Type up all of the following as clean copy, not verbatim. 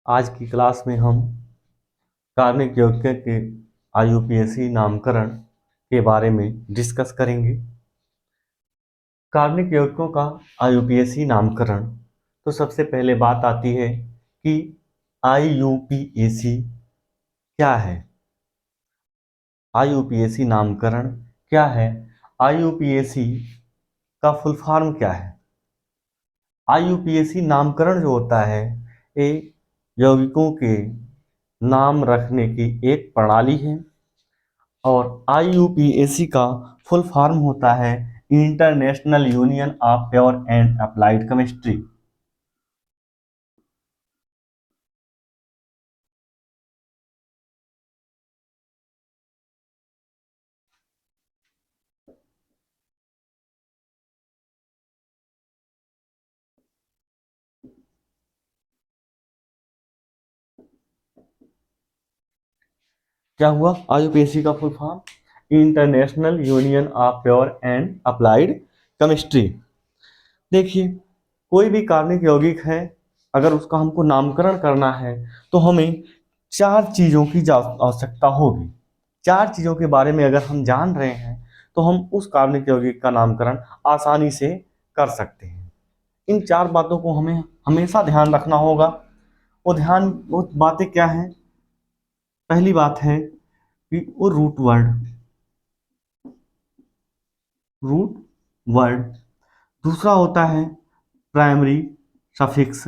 आज की क्लास में हम कार्मिक यौगिक के आईयूपीएसी नामकरण के बारे में डिस्कस करेंगे। कार्बनिक यौगिकों का आईयूपीएसी नामकरण, तो सबसे पहले बात आती है कि आईयूपीएसी क्या है। आईयूपीएसी नामकरण क्या है? आईयूपीएसी का फुल फॉर्म क्या है? आईयूपीएसी नामकरण जो होता है ये यौगिकों के नाम रखने की एक प्रणाली है और आईयूपीएसी का फुल फॉर्म होता है international union of pure and applied chemistry. क्या हुआ? आईयूपीएसी का full form international union of pure and applied chemistry. देखिए, कोई भी कार्बनिक यौगिक है, अगर उसका हमको नामकरण करना है तो हमें चार चीजों की आवश्यकता होगी। चार चीजों के बारे में अगर हम जान रहे हैं तो हम उस कार्बनिक यौगिक का नामकरण आसानी से कर सकते हैं। इन चार बातों को हमें हमेशा ध्यान रखना होगा। वो बातें क्या हैं? पहली बात है कि वो रूट वर्ड। दूसरा होता है प्राइमरी सफिक्स।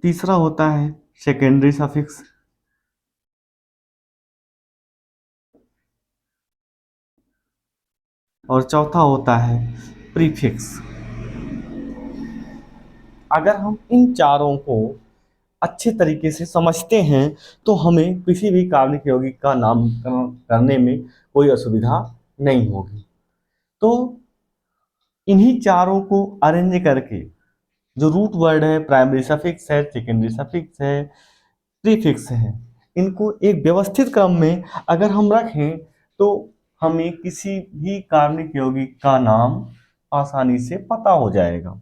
तीसरा होता है सेकेंडरी सफिक्स। और चौथा होता है प्रीफिक्स। अगर हम इन चारों को अच्छे तरीके से समझते हैं तो हमें किसी भी कार्बनिक यौगिक का नामकरण करने में कोई असुविधा नहीं होगी। तो इन्हीं चारों को अरेंज करके, जो रूट वर्ड है, प्राइमरी सफिक्स है, सेकेंडरी सफिक्स है, प्रीफिक्स है, इनको एक व्यवस्थित क्रम में अगर हम रखें तो हमें किसी भी कार्बनिक यौगिक का नाम आसानी से पता हो जाएगा।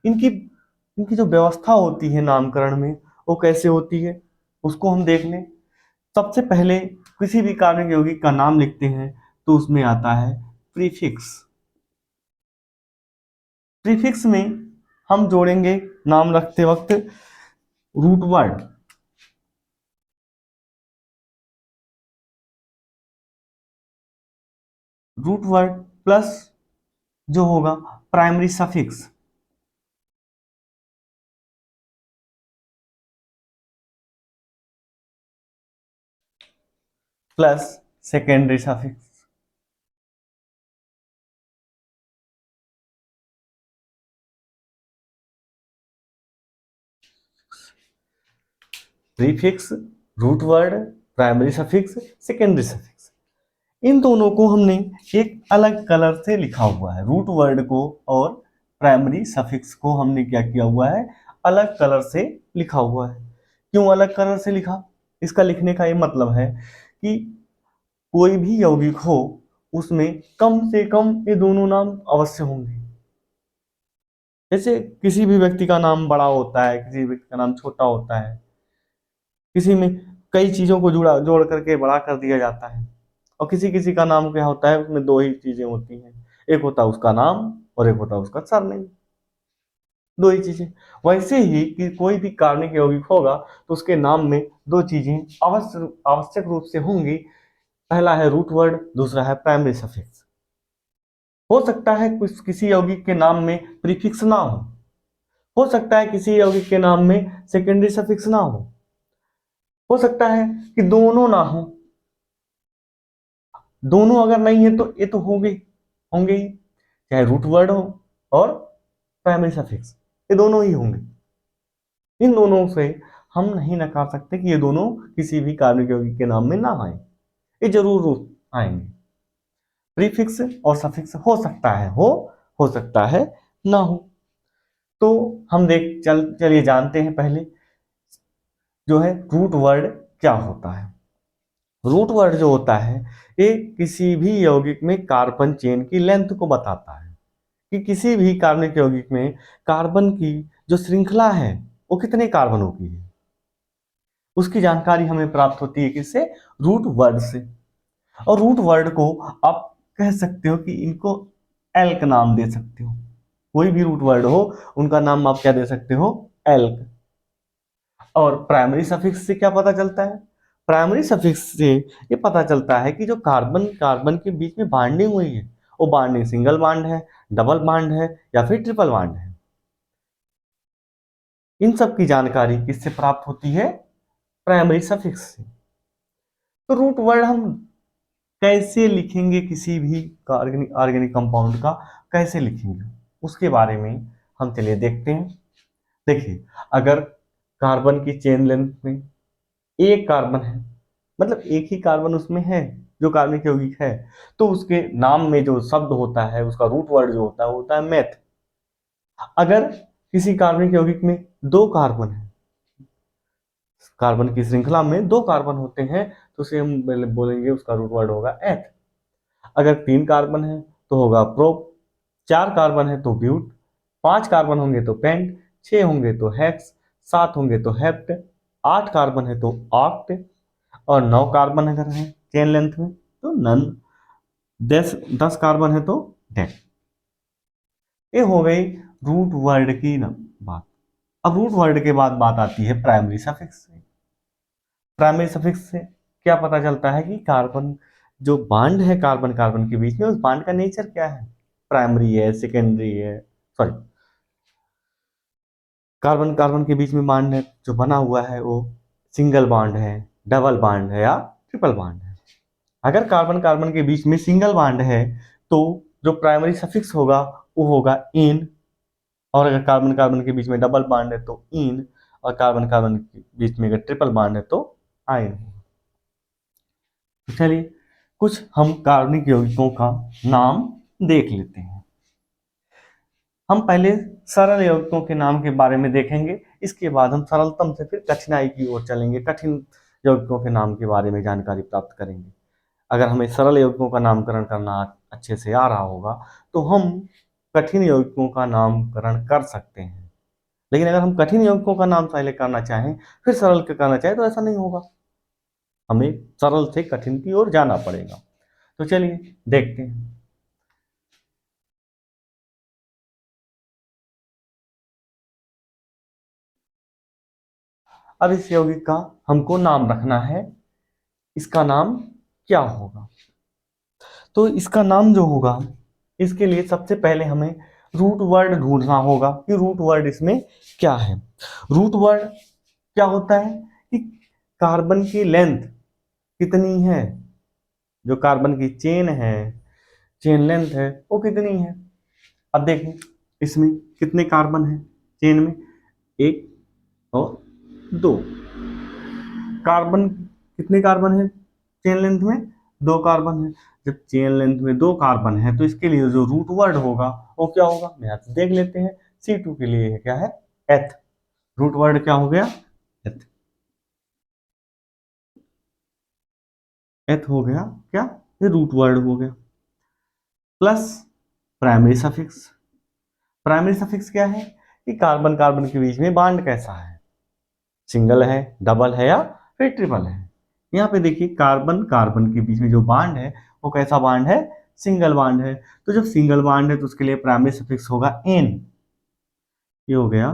इनकी इनकी जो व्यवस्था होती है नामकरण में, वो कैसे होती है उसको हम देख लें। सबसे पहले किसी भी कार्बनिक यौगिक का नाम लिखते हैं तो उसमें आता है प्रीफिक्स। प्रीफिक्स में हम जोड़ेंगे नाम रखते वक्त root word. Root word plus जो होगा primary suffix. Plus secondary suffix. Prefix, root word, primary suffix, secondary suffix, इन दोनों को हमने एक अलग कलर से लिखा हुआ है। रूट वर्ड को और प्राइमरी सफिक्स को हमने क्या किया हुआ है? अलग कलर से लिखा हुआ है। क्यों अलग कलर से लिखा? इसका लिखने का ये मतलब है कि कोई भी यौगिक हो उसमें कम से कम ये दोनों नाम अवश्य होंगे। जैसे किसी भी व्यक्ति का नाम बड़ा होता है, किसी व्यक्ति का नाम छोटा होता है, किसी में कई चीजों को जोड़ करके बड़ा कर दिया जाता है, और किसी किसी का नाम क्या होता है, उसमें दो ही चीजें होती हैं, एक होता है उसका नाम और एक होता है उसका सरनेम। दो ही चीजें। वैसे ही कि कोई भी कार्बनिक यौगिक होगा तो उसके नाम में दो चीजें आवश्यक रूप से होंगी। पहला है रूट वर्ड, दूसरा है प्राइमरी सफिक्स। हो सकता है कुछ किसी यौगिक के नाम में प्रीफिक्स ना हो सकता है किसी यौगिक के नाम में सेकेंडरी सफिक्स ना हो सकता है कि दोनों ना हो। दोनों अगर नहीं है तो ये तो होंगे होंगे ही, चाहे रूट वर्ड हो और प्राइमरी सफिक्स, ये दोनों ही होंगे। इन दोनों से हम नहीं नकार सकते कि ये दोनों किसी भी कार्बनिक यौगिक के नाम में ना आए, ये जरूर आएंगे। प्रीफिक्स और सफिक्स हो सकता है हो सकता है ना हो। तो हम चलिए जानते हैं पहले जो है रूट वर्ड क्या होता है। रूट वर्ड जो होता है ये किसी भी यौगिक में कार्बन चेन की लेंथ को बताता है। कि किसी भी कार्बनिक यौगिक में कार्बन की जो श्रृंखला है वो कितने कार्बनों की है, उसकी जानकारी हमें प्राप्त होती है किससे? रूट वर्ड से। और रूट वर्ड को आप कह सकते हो कि इनको एल्क नाम दे सकते हो। कोई भी रूट वर्ड हो उनका नाम आप क्या दे सकते हो? एल्क। और प्राइमरी सफिक्स से क्या पता चलता है? प्राइमरी सफिक्स से ये पता चलता है कि जो कार्बन कार्बन के बीच में बाइंडिंग हुई है वो बाइंडिंग सिंगल बॉन्ड है, डबल बॉन्ड है या फिर ट्रिपल बॉन्ड है। इन सब की जानकारी किससे प्राप्त होती है? प्राइमरी सफिक्स से। तो रूट वर्ड हम कैसे लिखेंगे, किसी भी ऑर्गेनिक कंपाउंड का कैसे लिखेंगे उसके बारे में हम चलिए देखते हैं। देखिए, अगर कार्बन की चेन लेंथ में एक कार्बन है, मतलब एक ही कार्बन उसमें है जो कार्बनिक यौगिक है, तो उसके नाम में जो शब्द होता है उसका रूट वर्ड जो होता है वो होता है मेथ। अगर किसी कार्बनिक यौगिक में दो कार्बन है, कार्बन की श्रृंखला में दो कार्बन होते हैं, तो उसे हम बोलेंगे उसका रूट वर्ड होगा एथ। अगर तीन कार्बन है तो होगा प्रोप, चार कार्बन है तो ब्यूट, पांच कार्बन होंगे तो पेंट, छह होंगे तो हेक्स, सात होंगे तो हेप्ट, आठ कार्बन है तो ऑक्ट, और नौ कार्बन अगर है चेन लेंथ में तो नन, दस दस कार्बन है तो डेक। ये हो गई रूट वर्ड की न बात। अब रूट वर्ड के बाद बात आती है प्राइमरी सफिक्स से। प्राइमरी सफिक्स से क्या पता चलता है कि कार्बन जो बॉन्ड है कार्बन कार्बन के बीच में, उस बॉन्ड का नेचर क्या है? प्राइमरी है, सेकेंडरी है, सॉरी, कार्बन कार्बन के बीच में बॉन्ड है जो बना हुआ है वो सिंगल बॉन्ड है, डबल बॉन्ड है या ट्रिपल बॉन्ड है। अगर कार्बन कार्बन के बीच में सिंगल बॉन्ड है तो जो प्राइमरी सफिक्स होगा वो होगा इन, और अगर कार्बन कार्बन के बीच में डबल बॉन्ड है तो इन, और कार्बन कार्बन के बीच में अगर ट्रिपल बॉन्ड है तो आइन। तो चलिए कुछ हम कार्बनिक यौगिकों का नाम देख लेते हैं। हम पहले सरल यौगिकों के नाम के बारे में देखेंगे, इसके बाद हम सरलतम से फिर कठिनाई की ओर चलेंगे, कठिन यौगिकों के नाम के बारे में जानकारी प्राप्त करेंगे। अगर हमें सरल यौगिकों का नामकरण करना अच्छे से आ रहा होगा तो हम कठिन यौगिकों का नामकरण कर सकते हैं। लेकिन अगर हम कठिन यौगिकों का नाम पहले करना चाहें फिर सरल का करना चाहें तो ऐसा नहीं होगा, हमें सरल से कठिन की ओर जाना पड़ेगा। तो चलिए देखते हैं। अब इस यौगिक का हमको नाम रखना है, इसका नाम क्या होगा? तो इसका नाम जो होगा, इसके लिए सबसे पहले हमें रूट वर्ड ढूंढना होगा कि रूट वर्ड इसमें क्या है। रूट वर्ड क्या होता है कि कार्बन की लेंथ कितनी है, जो कार्बन की चेन है, चेन लेंथ है वो कितनी है। अब देखें इसमें कितने कार्बन है चेन में, एक और दो। कार्बन कितने कार्बन है चेन लेंथ में? दो कार्बन है। जब चेन लेंथ में दो कार्बन है तो इसके लिए जो रूट वर्ड होगा वो क्या होगा, मैथ देख लेते हैं। C2 के लिए क्या है? एथ। रूट वर्ड क्या हो गया? एथ। एथ हो गया क्या? ये रूट वर्ड हो गया। Plus primary suffix. Primary suffix क्या है कि कार्बन कार्बन के बीच में बॉन्ड कैसा है, सिंगल है, डबल है या फिर ट्रिपल है। यहाँ पे देखिए कार्बन कार्बन के बीच में जो बॉन्ड है वो कैसा बॉन्ड है? सिंगल बॉन्ड है। तो जब सिंगल बॉन्ड है तो उसके लिए प्राइमरी सफिक्स होगा एन। ये हो गया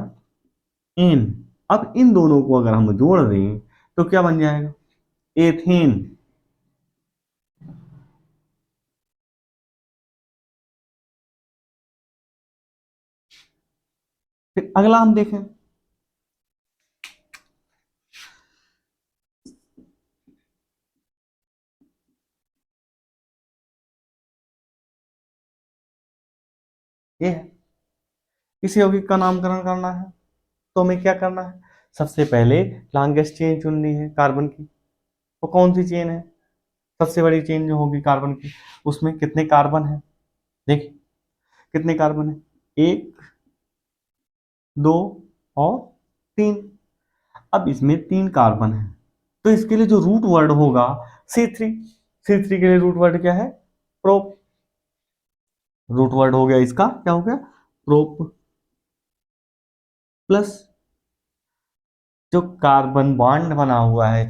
एन। अब इन दोनों को अगर हम जोड़ दें तो क्या बन जाएगा? एथेन। फिर अगला हम देखें, ये है, इस यौगिक का नामकरण करना है तो हमें क्या करना है? सबसे पहले लॉन्गेस्ट चेन चुननी है कार्बन की। वो कौन सी चेन है? सबसे बड़ी चेन जो होगी कार्बन की, उसमें कितने कार्बन है? देखिए कितने कार्बन है, एक, दो और तीन। अब इसमें तीन कार्बन है तो इसके लिए जो रूट वर्ड होगा C3। C3 के लिए रूट वर्ड क्या है? प्रोप। रूट वर्ड हो गया इसका, क्या हो गया, प्रोप। प्लस जो कार्बन बॉन्ड बना हुआ है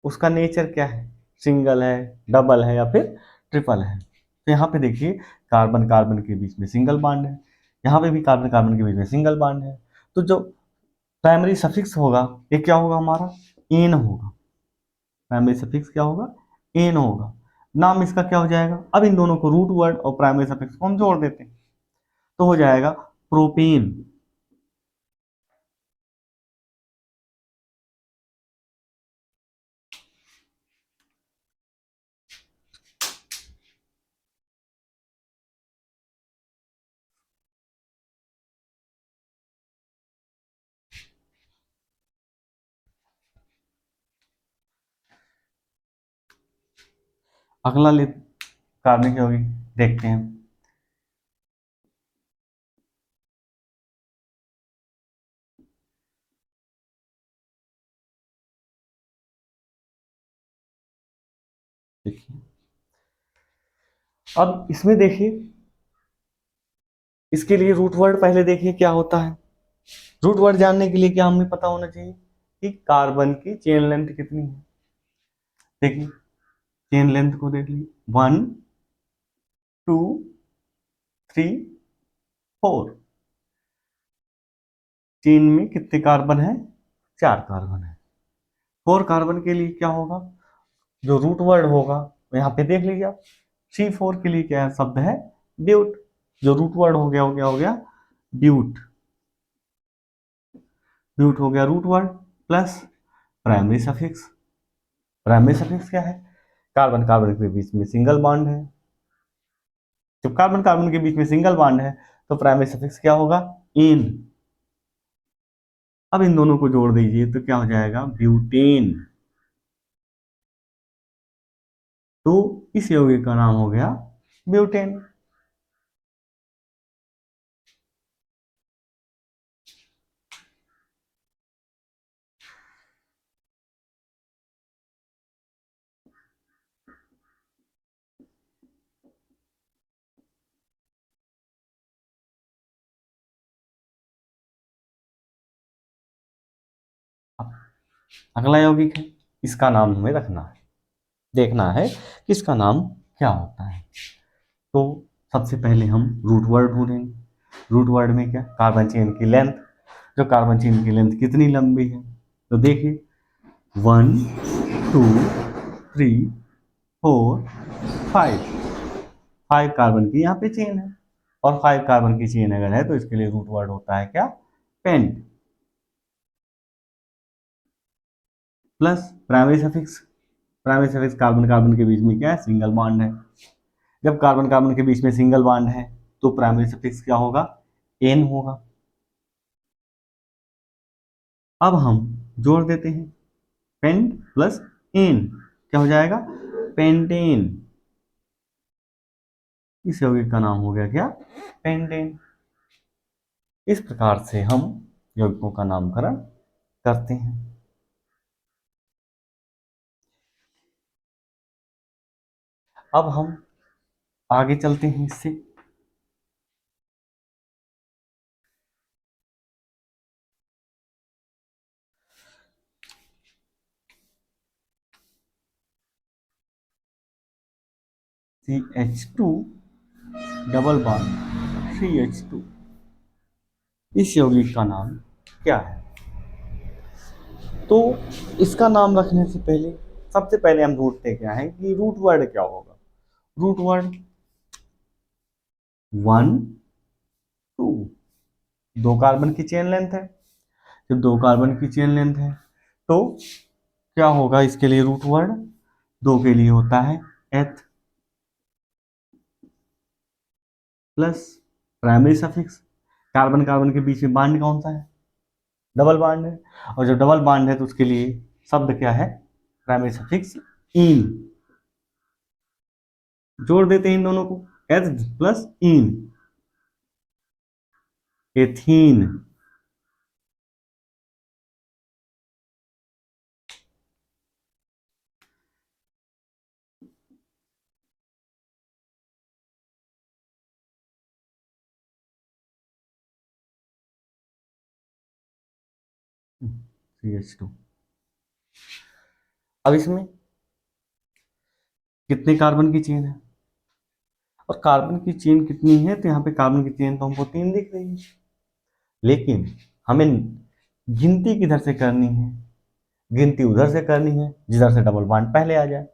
उसका नेचर क्या है, सिंगल है, डबल है या फिर ट्रिपल है। तो यहाँ पे देखिए कार्बन कार्बन के बीच में सिंगल बॉन्ड है, यहाँ पे भी कार्बन कार्बन के बीच में सिंगल बॉन्ड है। तो जो प्राइमरी सफिक्स होगा ये क्या होगा हमारा, एन होगा। प्राइमरी सफिक्स क्या होगा, एन होगा। नाम इसका क्या हो जाएगा, अब इन दोनों को रूट वर्ड और प्राइमरी सफिक्स को हम जोड़ देते हैं तो हो जाएगा प्रोपेन। अगला कार्बनिक यौगिक देखते हैं। देखिए अब इसमें देखिए, इसके लिए रूट वर्ड पहले देखिए क्या होता है। रूट वर्ड जानने के लिए क्या हमें पता होना चाहिए कि कार्बन की चेन लेंथ कितनी है। देखिए चेन लेंथ को देख लीजिए, 1 2 3 4। चेन में कितने कार्बन है, 4 कार्बन है। 4 कार्बन के लिए क्या होगा, जो रूट वर्ड होगा यहाँ पे देख लीजिए आप, C4 के लिए क्या है, शब्द है ब्यूट। जो रूट वर्ड हो गया ब्यूट। ब्यूट हो गया root word. Plus primary suffix. Primary suffix क्या है, कार्बन कार्बन के बीच में सिंगल बॉन्ड है। जब कार्बन कार्बन के बीच में सिंगल बॉन्ड है तो प्राइमरी सफिक्स क्या होगा, इन। अब इन दोनों को जोड़ दीजिए तो क्या हो जाएगा, ब्यूटेन। तो इस यौगिक का नाम हो गया ब्यूटेन। अगला यौगिक है, इसका नाम हमें रखना है, देखना है कि इसका नाम क्या होता है। तो सबसे पहले हम रूट वर्ड ढूंढेंगे। रूट वर्ड में क्या, कार्बन चेन की लेंथ। जो कार्बन चेन की लेंथ कितनी लंबी है, तो देखिए 1 2 3 4 5। 5 कार्बन की यहाँ पे चेन है और 5 कार्बन की चेन अगर है तो इसके लिए रूट वर्ड होता है क्या, pent. Plus primary suffix. Primary suffix carbon carbon के बीच में क्या है, सिंगल बॉन्ड है। जब कार्बन कार्बन के बीच में सिंगल बॉन्ड है तो प्राइमरी सफिक्स क्या होगा, एन होगा। अब हम जोड़ देते हैं, पेंट प्लस एन क्या हो जाएगा, पेंटेन। इस यौगिक का नाम हो गया क्या, पेंटेन। इस प्रकार से हम यौगिकों का नामकरण करते हैं। अब हम आगे चलते हैं इससे। CH2 डबल बॉन्ड CH2, इस यौगिक का नाम क्या है। तो इसका नाम रखने से पहले सबसे पहले हम ढूंढते क्या है कि रूट वर्ड क्या होगा। रूट वर्ड 1 2, 2 कार्बन की चेन लेंथ है। जब 2 कार्बन की चेन लेंथ है तो क्या होगा, इसके लिए रूट वर्ड 2 के लिए होता है एथ। Plus primary suffix, carbon carbon के बीच में बांड कौन सा है, डबल बांड है। और जब डबल बांड है तो उसके लिए शब्द क्या है, प्राइमरी सफिक्स इन। जोड़ देते हैं इन दोनों को, एथ प्लस इन, एथीन। CH2। अब इसमें कितने कार्बन की चेन है, और कार्बन की चेन कितनी है, तो यहाँ पे कार्बन की चेन तो हमको 3 दिख रही है, लेकिन हमें गिनती किधर से करनी है, गिनती उधर से करनी है जिधर से डबल बॉन्ड पहले आ जाए।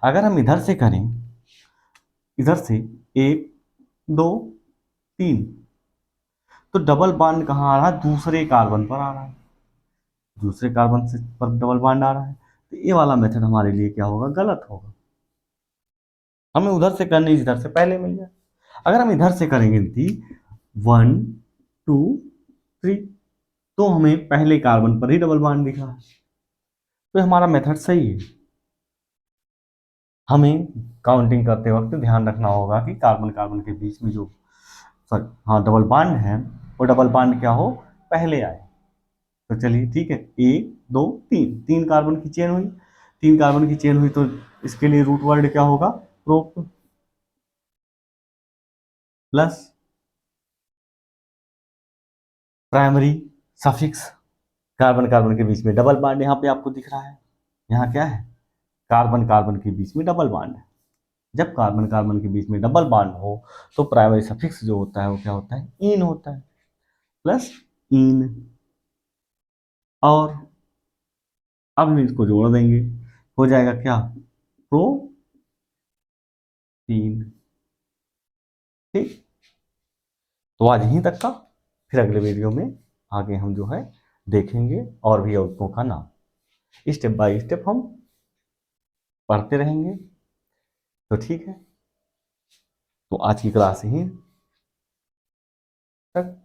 अगर हम इधर से करें, इधर से 1 2 3, तो डबल बॉन्ड कहाँ आ रहा है, दूसरे कार्बन पर आ रहा है, दूसरे कार्बन से पर डबल बॉन्ड आ रहा है, तो ये वाला मेथड हमारे लिए क्या होगा, गलत होगा। हमें उधर से करनी जिधर से पहले मिल जाए। अगर हम इधर से करेंगे गिनती 1 2 3, तो हमें पहले कार्बन पर ही डबल बॉन्ड दिखा है, तो हमारा मेथड सही है। हमें काउंटिंग करते वक्त ध्यान रखना होगा कि कार्बन कार्बन के बीच में जो, सॉरी हाँ, डबल बॉन्ड है, वो डबल बॉन्ड क्या हो, पहले आए। तो चलिए ठीक है, 1 2 3, 3 कार्बन की चेन हुई, 3 कार्बन की चेन हुई, तो इसके लिए रूट वर्ड क्या होगा, prop plus primary suffix. Carbon carbon के बीच में डबल बॉन्ड यहाँ पे आपको दिख रहा है, यहाँ क्या है, कार्बन कार्बन के बीच में डबल बॉन्ड है। जब कार्बन कार्बन के बीच में डबल बॉन्ड हो, तो प्राइमरी सफिक्स जो होता है वो क्या होता है, इन होता है, प्लस इन। और अब हम इसको जोड़ देंगे, हो जाएगा क्या, प्रोटीन। ठीक, तो आज यहीं तक का, फिर अगले वीडियो में आगे हम जो है देखेंगे और भी यौगिकों का नाम, स्टेप बाय स्टेप हम पढ़ते रहेंगे। तो ठीक है, तो आज की क्लास यहीं तक।